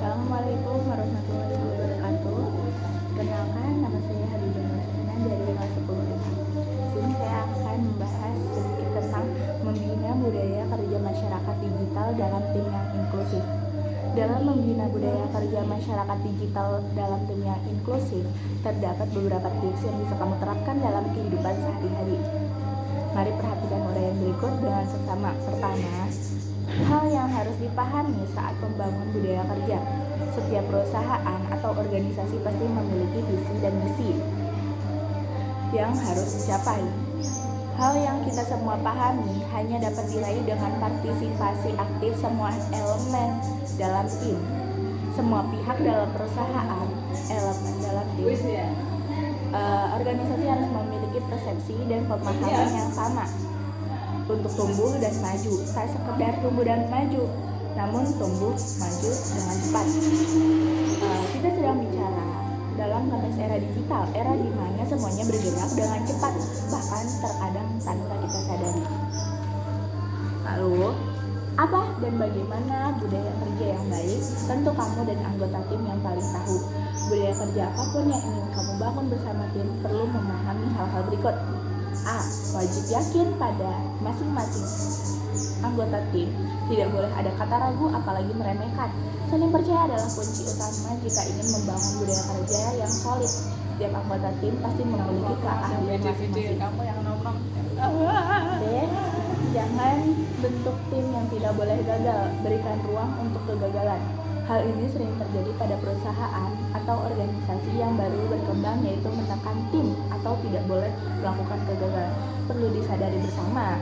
Assalamualaikum warahmatullahi wabarakatuh. Kenalkan, nama saya Habibah Nurhasana dari kelas 10 MA. Sini saya akan membahas sedikit tentang membina budaya kerja masyarakat digital dalam tim yang inklusif. Dalam membina budaya kerja masyarakat digital dalam tim yang inklusif, terdapat beberapa tips yang bisa kamu terapkan dalam kehidupan sehari-hari. Mari perhatikan uraian berikut dengan seksama. Pertama, hal yang harus dipahami saat membangun budaya kerja. Setiap perusahaan atau organisasi pasti memiliki visi dan misi yang harus dicapai. Hal yang kita semua pahami hanya dapat diraih dengan partisipasi aktif semua elemen dalam tim. Semua pihak dalam perusahaan, elemen dalam tim, organisasi harus memiliki persepsi dan pemahaman yang sama untuk tumbuh dan maju. Tak sekedar tumbuh dan maju, namun tumbuh maju dengan cepat. Kita sedang bicara dalam konteks era digital, era di mana semuanya bergerak dengan cepat, bahkan terkadang tanpa kita sadari. Lalu, apa dan bagaimana budaya kerja yang baik? Tentu kamu dan anggota tim yang paling tahu. Budaya kerja apapun yang ingin kamu bangun bersama tim perlu memahami hal-hal berikut. A. Wajib yakin pada masing-masing anggota tim. Tidak boleh ada kata ragu, apalagi meremehkan. Saling percaya adalah kunci utama jika ingin membangun budaya kerja yang solid. Setiap anggota tim pasti memiliki keahlian masing-masing. B. Jangan bentuk tim yang tidak boleh gagal. Berikan ruang untuk kegagalan. Hal ini sering terjadi pada perusahaan atau organisasi yang baru berkembang, yaitu menekan tim atau tidak boleh melakukan kegagalan. Perlu disadari bersama,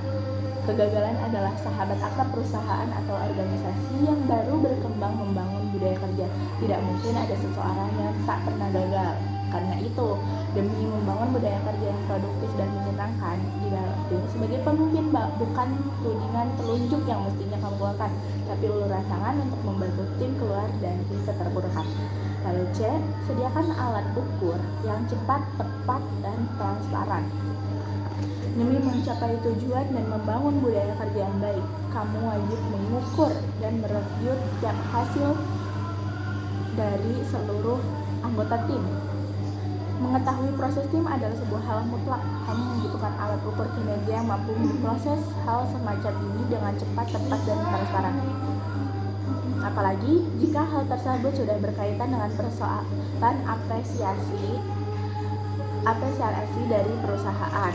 kegagalan adalah sahabat akrab perusahaan atau organisasi yang baru berkembang membangun budaya kerja. Tidak mungkin ada seseorang yang tak pernah gagal. Karena itu, demi membangun budaya kerja yang produktif dan menyenangkan di dalam tim, sebagai pemimpin bukan tudingan telunjuk yang mestinya kamu keluarkan, tapi uluran tangan untuk membantu tim keluar dari keterpurukan. Lalu C, sediakan alat ukur yang cepat, tepat, dan transparan. Demi mencapai tujuan dan membangun budaya kerja yang baik, kamu wajib mengukur dan mereview tiap hasil dari seluruh anggota tim. Mengetahui proses tim adalah sebuah hal mutlak. Kamu membutuhkan alat ukur kinerja yang mampu memproses hal semacam ini dengan cepat, tepat, dan transparan. Apalagi jika hal tersebut sudah berkaitan dengan persoalan apresiasi dari perusahaan.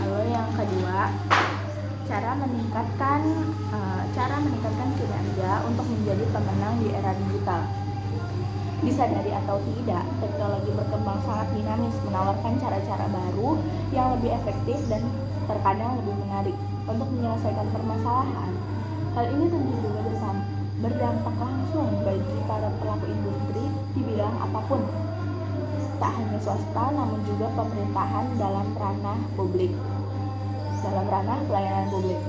Lalu yang kedua, cara meningkatkan kinerja untuk menjadi pemenang di era digital. Disadari atau tidak, teknologi berkembang sangat dinamis, menawarkan cara-cara baru yang lebih efektif dan terkadang lebih menarik untuk menyelesaikan permasalahan. Hal ini tentu juga berdampak langsung bagi para pelaku industri di bidang apapun, tak hanya swasta namun juga pemerintahan dalam ranah pelayanan publik.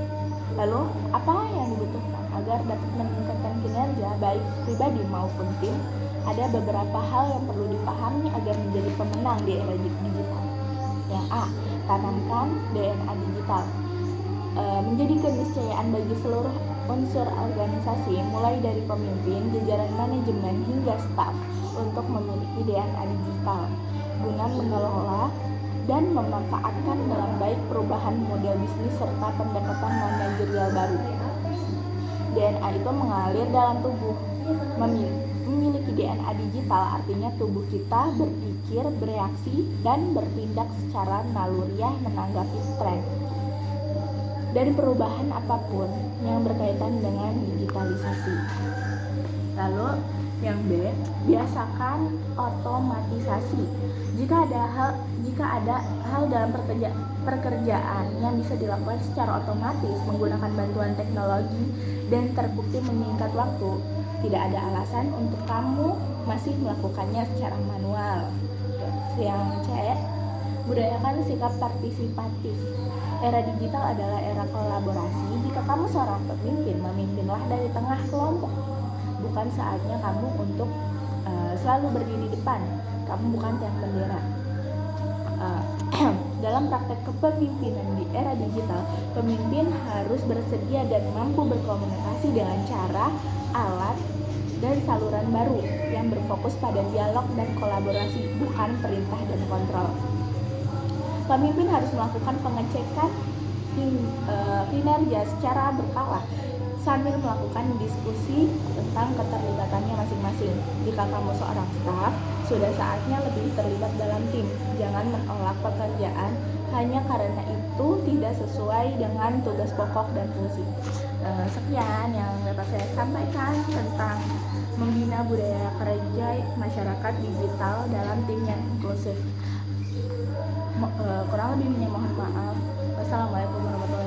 Lalu, apa yang dibutuhkan agar dapat meningkatkan kinerja baik pribadi maupun tim? Ada beberapa hal yang perlu dipahami agar menjadi pemenang di era digital. Yang A, tanamkan DNA digital. Menjadi keniscayaan bagi seluruh unsur organisasi, mulai dari pemimpin, jajaran manajemen, hingga staf, untuk memiliki DNA digital guna mengelola dan memanfaatkan dalam baik perubahan model bisnis serta pendekatan manajerial baru. DNA itu mengalir dalam tubuh. Memiliki DNA digital artinya tubuh kita berpikir, bereaksi, dan bertindak secara naluriah menanggapi tren dan perubahan apapun yang berkaitan dengan digitalisasi. Lalu yang B, biasakan otomatisasi. Jika ada hal dalam pekerjaan yang bisa dilakukan secara otomatis menggunakan bantuan teknologi dan terbukti menyingkat waktu, tidak ada alasan untuk kamu masih melakukannya secara manual. Yang C, budayakan sikap partisipatif. Era digital adalah era kolaborasi. Jika kamu seorang pemimpin, memimpinlah dari tengah kelompok. Bukan saatnya kamu untuk selalu berdiri di depan. Kamu bukan tiang bendera. Dalam praktek kepemimpinan di era digital, pemimpin harus bersedia dan mampu berkomunikasi dengan cara, alat, dan saluran baru yang berfokus pada dialog dan kolaborasi, bukan perintah dan kontrol. Pemimpin harus melakukan pengecekan kinerja secara berkala sambil melakukan diskusi tentang keterlibatannya masing-masing. Jika kamu seorang staf, sudah saatnya lebih terlibat dalam tim. Jangan menolak pekerjaan hanya karena itu tidak sesuai dengan tugas pokok dan fungsi. Sekian yang dapat saya sampaikan tentang membina budaya kerja masyarakat digital dalam tim yang inklusif. Kurang lebihnya mohon maaf. Wassalamualaikum warahmatullahi wabarakatuh.